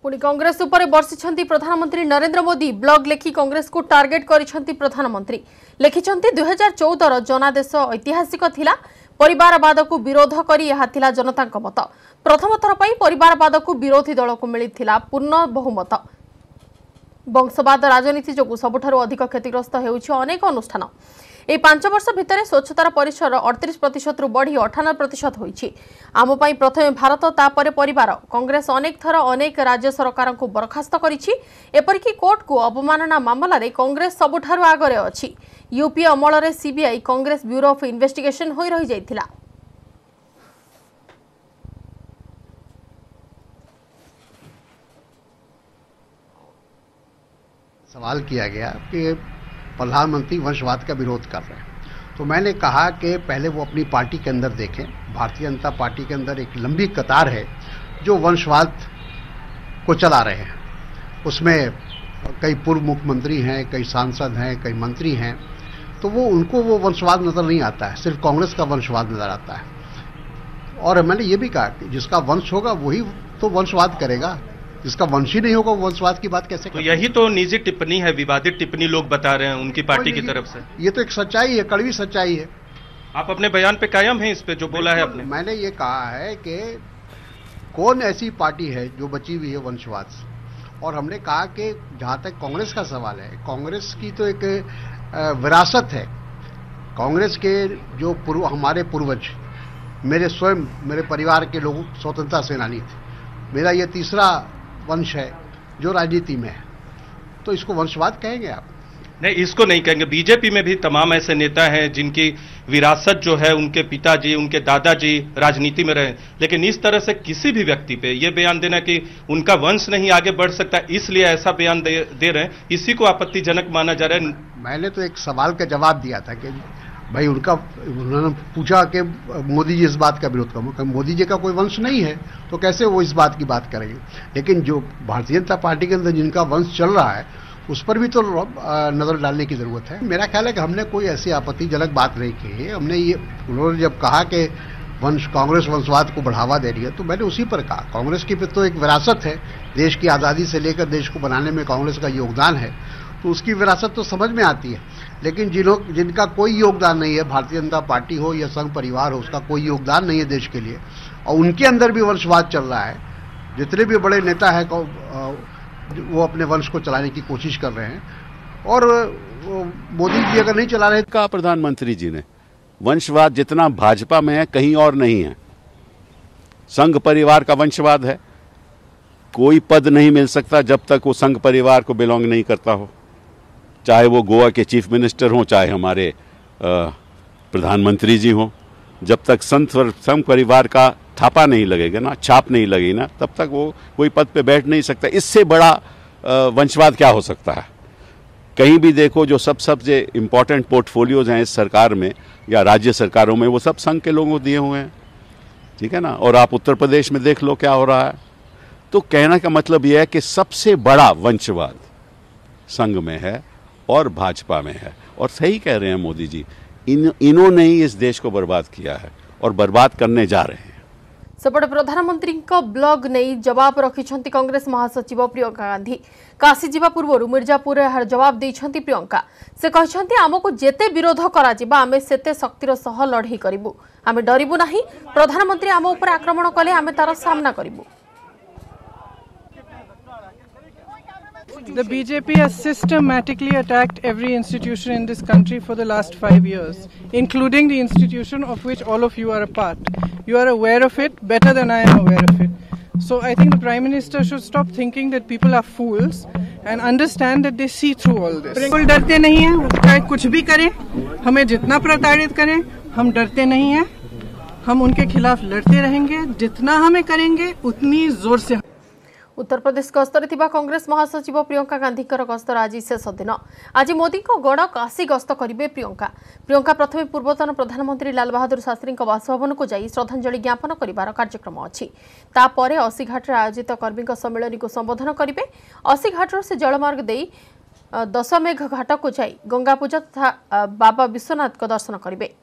पुणी कांग्रेस उपर बर्षिछंती प्रधानमंत्री नरेंद्र मोदी ब्लॉग लेखि कांग्रेस को टार्गेट करिछंती प्रधानमंत्री लिखिछंती 2014 जनादेश ऐतिहासिक थिला परिवारवाद को विरोध करी यह थिला जनता मत प्रथम थर पई परिवारवाद को विरोधी दल को मिलिथिला पूर्ण बहुमत वंशवाद राजनीति जोगु सबुठारु अधिक क्षतिग्रस्त हेउछि अनेक अनुष्ठान ए 5 वर्ष भितर स्वच्छतार परिसर 38% रु बढ़ी 98% होइछि आम पई प्रथमे भारत तापरे परिवार कांग्रेस अनेक थर अनेक राज्य सरकार को बरखास्त करिछि एपरिकी कोर्ट को अवमानना मामला रे कांग्रेस सबुठारु आगरे अछि यूपी अमल रे CBI Congress bureau of investigation होई रही जाइथिला। सवाल किया गया कि प्रधानमंत्री वंशवाद का विरोध कर रहे हैं, तो मैंने कहा कि पहले वो अपनी पार्टी के अंदर देखें। भारतीय जनता पार्टी के अंदर एक लंबी कतार है जो वंशवाद को चला रहे हैं। उसमें कई पूर्व मुख्यमंत्री हैं, कई सांसद हैं, कई मंत्री हैं, तो उनको वो वंशवाद नजर नहीं आता है, सिर्फ कांग्रेस का वंशवाद नजर आता है। और मैंने ये भी कहा कि जिसका वंश होगा वही तो वंशवाद करेगा, जिसका वंश ही नहीं होगा वंशवाद की बात कैसे तो यही तो निजी टिप्पणी है, विवादित टिप्पणी लोग बता रहे हैं उनकी पार्टी की तरफ से। ये तो एक सच्चाई है, कड़वी सच्चाई है। आप अपने बयान पे कायम हैं इस पे जो बोला है आपने? मैंने ये कहा है कि कौन ऐसी पार्टी है जो बची हुई है वंशवाद से, और हमने कहा कि जहां तक कांग्रेस का सवाल है, कांग्रेस की तो एक विरासत है। कांग्रेस के जो हमारे पूर्वज, मेरे परिवार के लोग स्वतंत्रता सेनानी थे। मेरा ये तीसरा वंश है जो राजनीति में है, तो इसको वंशवाद कहेंगे आप? नहीं, इसको नहीं कहेंगे। बीजेपी में भी तमाम ऐसे नेता हैं जिनकी विरासत जो है उनके पिताजी, उनके दादाजी राजनीति में रहे, लेकिन इस तरह से किसी भी व्यक्ति पे ये बयान देना कि उनका वंश नहीं आगे बढ़ सकता, इसलिए ऐसा बयान दे रहे हैं, इसी को आपत्तिजनक माना जा रहा है। मैंने तो एक सवाल का जवाब दिया था कि भाई उन्होंने पूछा कि मोदी जी इस बात का विरोध करो, मोदी जी का कोई वंश नहीं है तो कैसे वो इस बात की बात करेंगे। लेकिन जो भारतीय जनता पार्टी के अंदर जिनका वंश चल रहा है उस पर भी तो नजर डालने की जरूरत है। मेरा ख्याल है कि हमने कोई ऐसी आपत्तिजनक बात नहीं की है। हमने ये, उन्होंने जब कहा कि कांग्रेस वंशवाद को बढ़ावा दे रही है, तो मैंने उसी पर कहा कांग्रेस की तो एक विरासत है, देश की आज़ादी से लेकर देश को बनाने में कांग्रेस का योगदान है, तो उसकी विरासत तो समझ में आती है। लेकिन जिनका कोई योगदान नहीं है, भारतीय जनता पार्टी हो या संघ परिवार हो, उसका कोई योगदान नहीं है देश के लिए, और उनके अंदर भी वंशवाद चल रहा है। जितने भी बड़े नेता हैं वो अपने वंश को चलाने की कोशिश कर रहे हैं, और मोदी जी अगर नहीं चला रहे। कहा प्रधानमंत्री जी ने वंशवाद जितना भाजपा में है कहीं और नहीं है। संघ परिवार का वंशवाद है, कोई पद नहीं मिल सकता जब तक वो संघ परिवार को बिलोंग नहीं करता हो, चाहे वो गोवा के चीफ मिनिस्टर हों, चाहे हमारे प्रधानमंत्री जी हों। जब तक संघ परिवार का थापा नहीं लगेगा ना, छाप नहीं लगेगी ना, तब तक वो कोई पद पे बैठ नहीं सकता। इससे बड़ा वंशवाद क्या हो सकता है? कहीं भी देखो, जो सबसे इम्पोर्टेंट पोर्टफोलियोज हैं इस सरकार में या राज्य सरकारों में, वो सब संघ के लोगों को दिए हुए हैं, ठीक है ना। और आप उत्तर प्रदेश में देख लो क्या हो रहा है। तो कहने का मतलब यह है कि सबसे बड़ा वंशवाद संघ में है और भाजपा में है। और सही कह रहे हैं मोदी जी, इन्होंने ही इस देश को बर्बाद किया है और बर्बाद करने जा रहे हैं। सेपटे प्रधानमंत्री ब्लॉग नहीं जवाब रखिछंती कांग्रेस महासचिव प्रियंका गांधी। काशी जीवा पूर्व मिर्जापुर यार जवाब देछंती प्रियंका। से कहछंती आमको जेते विरोध करा जिबा आमे सेते शक्तिर सह लढई करिबु, आमे डरिबु नाही। प्रधानमंत्री आम ऊपर आक्रमण कले आमे तार सामना करिबु। The BJP has systematically attacked every institution in this country for the last 5 years, including the institution of which all of you are a part. You are aware of it better than I am aware of it. So I think the Prime Minister should stop thinking that people are fools and understand that they see through all this. बिल्कुल डरते नहीं हैं, चाहे कुछ भी करें, हमें जितना प्रताड़ित करें, हम डरते नहीं हैं। हम उनके खिलाफ लड़ते रहेंगे, जितना हमें करेंगे उतनी जोर से। उत्तर प्रदेश गस्तर कांग्रेस महासचिव प्रियंका गांधी गस्तर आज शेष दिन। आज मोदी गड़ काशी गस्त करेंगे प्रियंका प्रथम पूर्वतन प्रधानमंत्री लाल बहादुर शास्त्री बासभवन को जाई श्रद्धांजलि ज्ञापन कर कार्यक्रम अच्छी। तापर असीघाट आयोजित कर्मी सम्मेलन को संबोधन करेंगे। असीघाटर से जलमार्ग दे दशमेघ घाट को जाई गंगा पूजा तथा बाबा विश्वनाथ दर्शन करेंगे।